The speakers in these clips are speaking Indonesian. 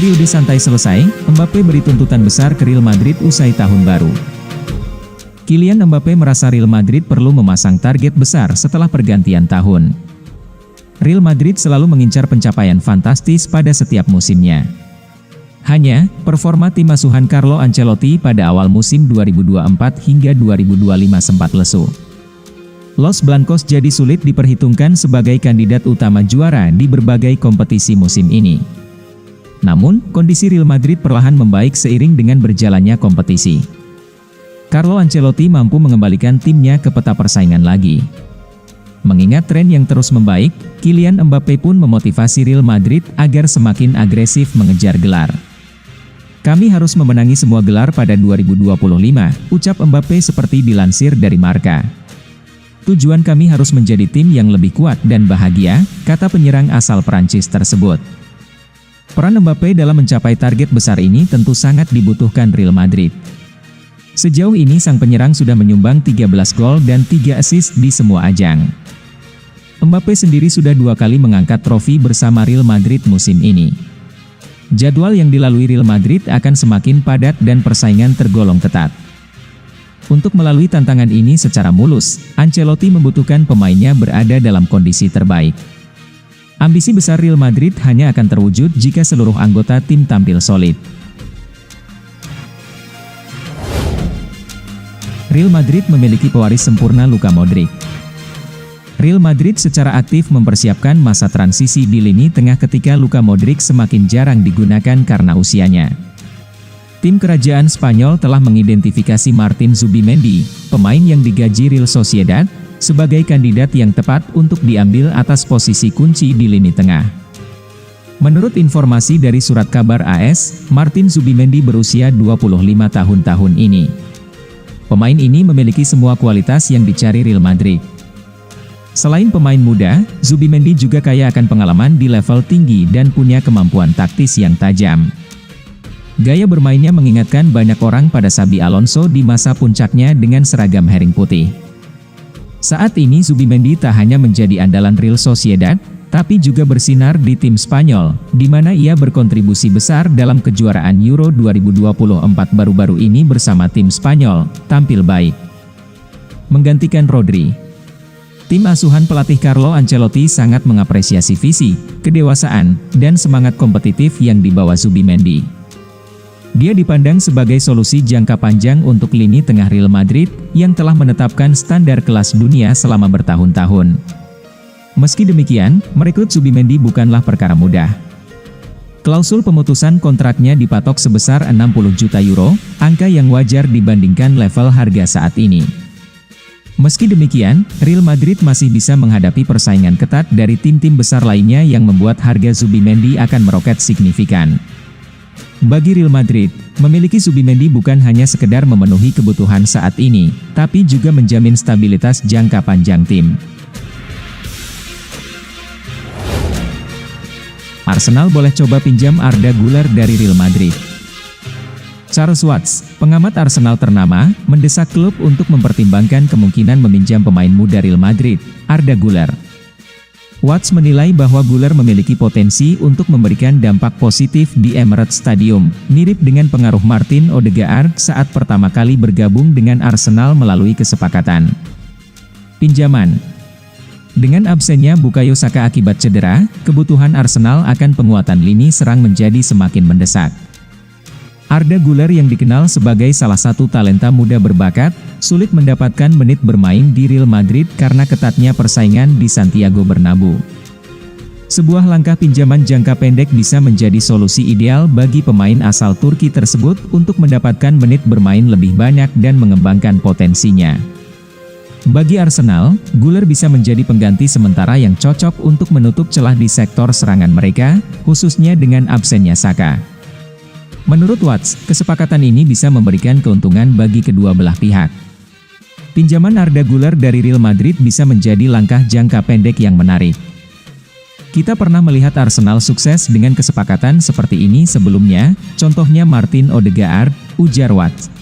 Periode santai selesai, Mbappe beri tuntutan besar ke Real Madrid usai tahun baru. Kylian Mbappe merasa Real Madrid perlu memasang target besar setelah pergantian tahun. Real Madrid selalu mengincar pencapaian fantastis pada setiap musimnya. Hanya, performa tim asuhan Carlo Ancelotti pada awal musim 2024 hingga 2025 sempat lesu. Los Blancos jadi sulit diperhitungkan sebagai kandidat utama juara di berbagai kompetisi musim ini. Namun, kondisi Real Madrid perlahan membaik seiring dengan berjalannya kompetisi. Carlo Ancelotti mampu mengembalikan timnya ke peta persaingan lagi. Mengingat tren yang terus membaik, Kylian Mbappe pun memotivasi Real Madrid agar semakin agresif mengejar gelar. "Kami harus memenangi semua gelar pada 2025, ucap Mbappe seperti dilansir dari Marca. "Tujuan kami harus menjadi tim yang lebih kuat dan bahagia," kata penyerang asal Prancis tersebut. Peran Mbappe dalam mencapai target besar ini tentu sangat dibutuhkan Real Madrid. Sejauh ini sang penyerang sudah menyumbang 13 gol dan 3 assist di semua ajang. Mbappe sendiri sudah 2 kali mengangkat trofi bersama Real Madrid musim ini. Jadwal yang dilalui Real Madrid akan semakin padat dan persaingan tergolong ketat. Untuk melalui tantangan ini secara mulus, Ancelotti membutuhkan pemainnya berada dalam kondisi terbaik. Ambisi besar Real Madrid hanya akan terwujud jika seluruh anggota tim tampil solid. Real Madrid memiliki pewaris sempurna Luka Modric. Real Madrid secara aktif mempersiapkan masa transisi di lini tengah ketika Luka Modric semakin jarang digunakan karena usianya. Tim kerajaan Spanyol telah mengidentifikasi Martin Zubimendi, pemain yang digaji Real Sociedad, sebagai kandidat yang tepat untuk diambil atas posisi kunci di lini tengah. Menurut informasi dari surat kabar AS, Martin Zubimendi berusia 25 tahun ini. Pemain ini memiliki semua kualitas yang dicari Real Madrid. Selain pemain muda, Zubimendi juga kaya akan pengalaman di level tinggi dan punya kemampuan taktis yang tajam. Gaya bermainnya mengingatkan banyak orang pada Xabi Alonso di masa puncaknya dengan seragam herring putih. Saat ini Zubimendi tak hanya menjadi andalan Real Sociedad, tapi juga bersinar di tim Spanyol, di mana ia berkontribusi besar dalam kejuaraan Euro 2024 baru-baru ini bersama tim Spanyol, tampil baik. Menggantikan Rodri. Tim asuhan pelatih Carlo Ancelotti sangat mengapresiasi visi, kedewasaan, dan semangat kompetitif yang dibawa Zubimendi. Dia dipandang sebagai solusi jangka panjang untuk lini tengah Real Madrid yang telah menetapkan standar kelas dunia selama bertahun-tahun. Meski demikian, merekrut Zubimendi bukanlah perkara mudah. Klausul pemutusan kontraknya dipatok sebesar 60 juta euro, angka yang wajar dibandingkan level harga saat ini. Meski demikian, Real Madrid masih bisa menghadapi persaingan ketat dari tim-tim besar lainnya yang membuat harga Zubimendi akan meroket signifikan. Bagi Real Madrid, memiliki Zubimendi bukan hanya sekedar memenuhi kebutuhan saat ini, tapi juga menjamin stabilitas jangka panjang tim. Arsenal boleh coba pinjam Arda Güler dari Real Madrid. Charles Watts, pengamat Arsenal ternama, mendesak klub untuk mempertimbangkan kemungkinan meminjam pemain muda Real Madrid, Arda Güler. Watts menilai bahwa Güler memiliki potensi untuk memberikan dampak positif di Emirates Stadium, mirip dengan pengaruh Martin Odegaard saat pertama kali bergabung dengan Arsenal melalui kesepakatan pinjaman. Dengan absennya Bukayo Saka akibat cedera, kebutuhan Arsenal akan penguatan lini serang menjadi semakin mendesak. Arda Güler yang dikenal sebagai salah satu talenta muda berbakat, sulit mendapatkan menit bermain di Real Madrid karena ketatnya persaingan di Santiago Bernabeu. Sebuah langkah pinjaman jangka pendek bisa menjadi solusi ideal bagi pemain asal Turki tersebut untuk mendapatkan menit bermain lebih banyak dan mengembangkan potensinya. Bagi Arsenal, Güler bisa menjadi pengganti sementara yang cocok untuk menutup celah di sektor serangan mereka, khususnya dengan absennya Saka. Menurut Watts, kesepakatan ini bisa memberikan keuntungan bagi kedua belah pihak. Pinjaman Arda Güler dari Real Madrid bisa menjadi langkah jangka pendek yang menarik. Kita pernah melihat Arsenal sukses dengan kesepakatan seperti ini sebelumnya, contohnya Martin Odegaard, ujar Watts.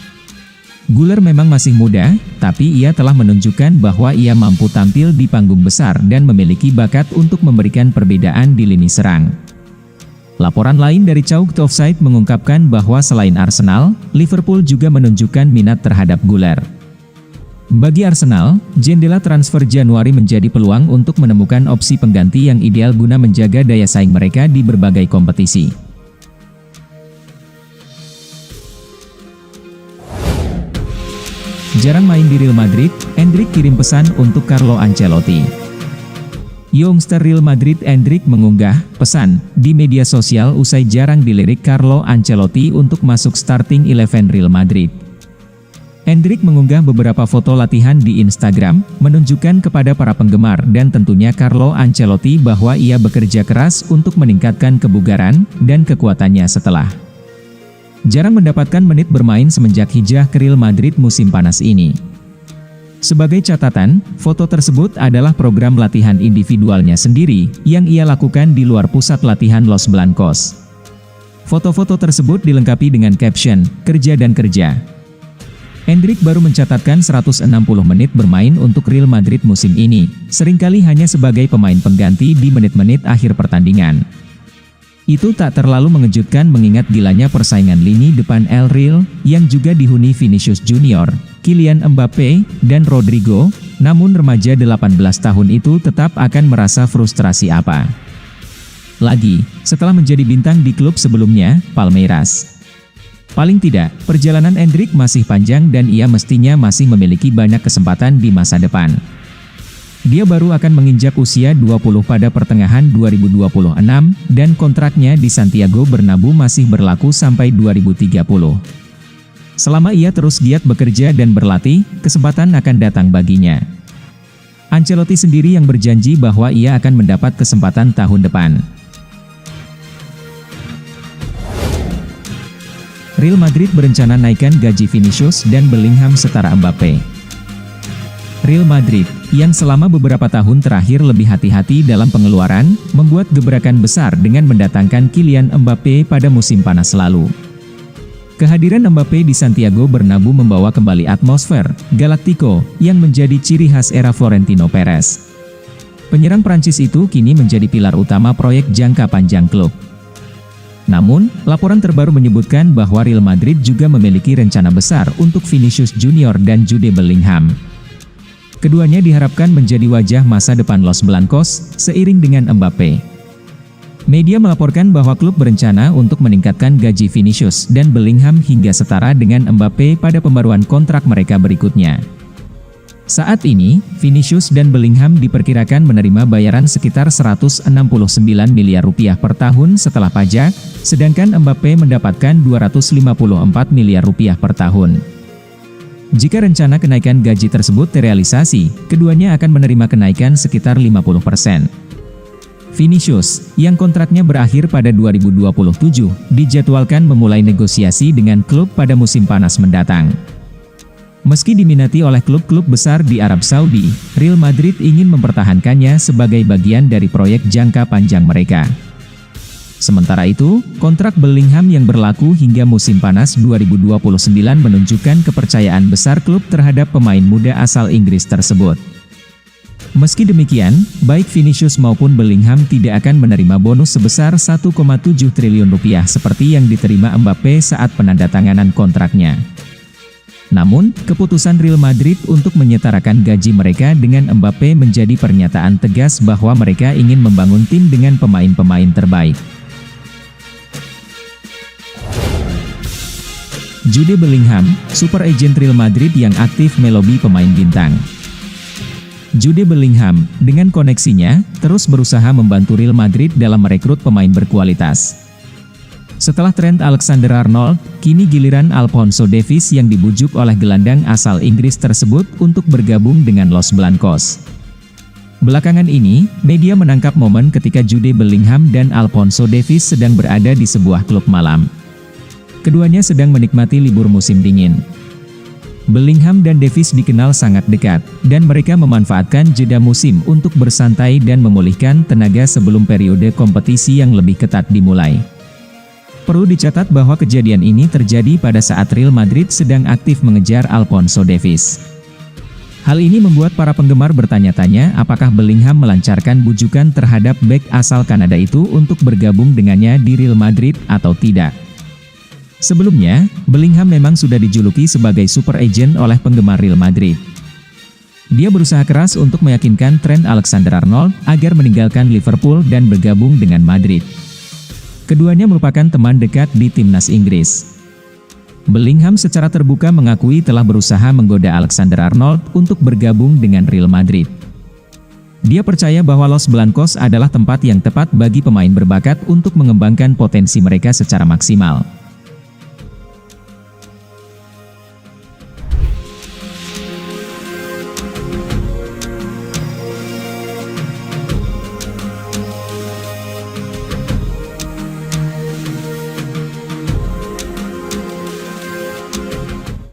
Güler memang masih muda, tapi ia telah menunjukkan bahwa ia mampu tampil di panggung besar dan memiliki bakat untuk memberikan perbedaan di lini serang. Laporan lain dari Chalk to Offside mengungkapkan bahwa selain Arsenal, Liverpool juga menunjukkan minat terhadap Güler. Bagi Arsenal, jendela transfer Januari menjadi peluang untuk menemukan opsi pengganti yang ideal guna menjaga daya saing mereka di berbagai kompetisi. Jarang main di Real Madrid, Endrick kirim pesan untuk Carlo Ancelotti. Youngster Real Madrid Endrick mengunggah pesan di media sosial usai jarang dilirik Carlo Ancelotti untuk masuk starting 11 Real Madrid. Endrick mengunggah beberapa foto latihan di Instagram, menunjukkan kepada para penggemar dan tentunya Carlo Ancelotti bahwa ia bekerja keras untuk meningkatkan kebugaran dan kekuatannya setelah jarang mendapatkan menit bermain semenjak hijrah ke Real Madrid musim panas ini. Sebagai catatan, foto tersebut adalah program latihan individualnya sendiri yang ia lakukan di luar pusat latihan Los Blancos. Foto-foto tersebut dilengkapi dengan caption, "Kerja dan kerja". Endrick baru mencatatkan 160 menit bermain untuk Real Madrid musim ini, seringkali hanya sebagai pemain pengganti di menit-menit akhir pertandingan. Itu tak terlalu mengejutkan mengingat gilanya persaingan lini depan El Real, yang juga dihuni Vinicius Junior, Kylian Mbappe, dan Rodrigo, namun remaja 18 tahun itu tetap akan merasa frustrasi apa lagi, setelah menjadi bintang di klub sebelumnya, Palmeiras. Paling tidak, perjalanan Endrick masih panjang dan ia mestinya masih memiliki banyak kesempatan di masa depan. Dia baru akan menginjak usia 20 pada pertengahan 2026, dan kontraknya di Santiago Bernabéu masih berlaku sampai 2030. Selama ia terus giat bekerja dan berlatih, kesempatan akan datang baginya. Ancelotti sendiri yang berjanji bahwa ia akan mendapat kesempatan tahun depan. Real Madrid berencana naikkan gaji Vinicius dan Bellingham setara Mbappe. Real Madrid, yang selama beberapa tahun terakhir lebih hati-hati dalam pengeluaran, membuat gebrakan besar dengan mendatangkan Kylian Mbappe pada musim panas lalu. Kehadiran Mbappe di Santiago Bernabéu membawa kembali atmosfer Galactico yang menjadi ciri khas era Florentino Perez. Penyerang Prancis itu kini menjadi pilar utama proyek jangka panjang klub. Namun, laporan terbaru menyebutkan bahwa Real Madrid juga memiliki rencana besar untuk Vinicius Junior dan Jude Bellingham. Keduanya diharapkan menjadi wajah masa depan Los Blancos, seiring dengan Mbappe. Media melaporkan bahwa klub berencana untuk meningkatkan gaji Vinicius dan Bellingham hingga setara dengan Mbappe pada pembaruan kontrak mereka berikutnya. Saat ini, Vinicius dan Bellingham diperkirakan menerima bayaran sekitar 169 miliar rupiah per tahun setelah pajak, sedangkan Mbappe mendapatkan 254 miliar rupiah per tahun. Jika rencana kenaikan gaji tersebut terrealisasi, keduanya akan menerima kenaikan sekitar 50%. Vinicius, yang kontraknya berakhir pada 2027, dijadwalkan memulai negosiasi dengan klub pada musim panas mendatang. Meski diminati oleh klub-klub besar di Arab Saudi, Real Madrid ingin mempertahankannya sebagai bagian dari proyek jangka panjang mereka. Sementara itu, kontrak Bellingham yang berlaku hingga musim panas 2029 menunjukkan kepercayaan besar klub terhadap pemain muda asal Inggris tersebut. Meski demikian, baik Vinicius maupun Bellingham tidak akan menerima bonus sebesar 1,7 triliun rupiah seperti yang diterima Mbappe saat penandatanganan kontraknya. Namun, keputusan Real Madrid untuk menyetarakan gaji mereka dengan Mbappe menjadi pernyataan tegas bahwa mereka ingin membangun tim dengan pemain-pemain terbaik. Jude Bellingham, super agent Real Madrid yang aktif melobi pemain bintang. Jude Bellingham, dengan koneksinya, terus berusaha membantu Real Madrid dalam merekrut pemain berkualitas. Setelah Trent Alexander-Arnold, kini giliran Alphonso Davies yang dibujuk oleh gelandang asal Inggris tersebut untuk bergabung dengan Los Blancos. Belakangan ini, media menangkap momen ketika Jude Bellingham dan Alphonso Davies sedang berada di sebuah klub malam. Keduanya sedang menikmati libur musim dingin. Bellingham dan Davies dikenal sangat dekat, dan mereka memanfaatkan jeda musim untuk bersantai dan memulihkan tenaga sebelum periode kompetisi yang lebih ketat dimulai. Perlu dicatat bahwa kejadian ini terjadi pada saat Real Madrid sedang aktif mengejar Alphonso Davies. Hal ini membuat para penggemar bertanya-tanya apakah Bellingham melancarkan bujukan terhadap bek asal Kanada itu untuk bergabung dengannya di Real Madrid atau tidak. Sebelumnya, Bellingham memang sudah dijuluki sebagai super agent oleh penggemar Real Madrid. Dia berusaha keras untuk meyakinkan Trent Alexander-Arnold agar meninggalkan Liverpool dan bergabung dengan Madrid. Keduanya merupakan teman dekat di timnas Inggris. Bellingham secara terbuka mengakui telah berusaha menggoda Alexander-Arnold untuk bergabung dengan Real Madrid. Dia percaya bahwa Los Blancos adalah tempat yang tepat bagi pemain berbakat untuk mengembangkan potensi mereka secara maksimal.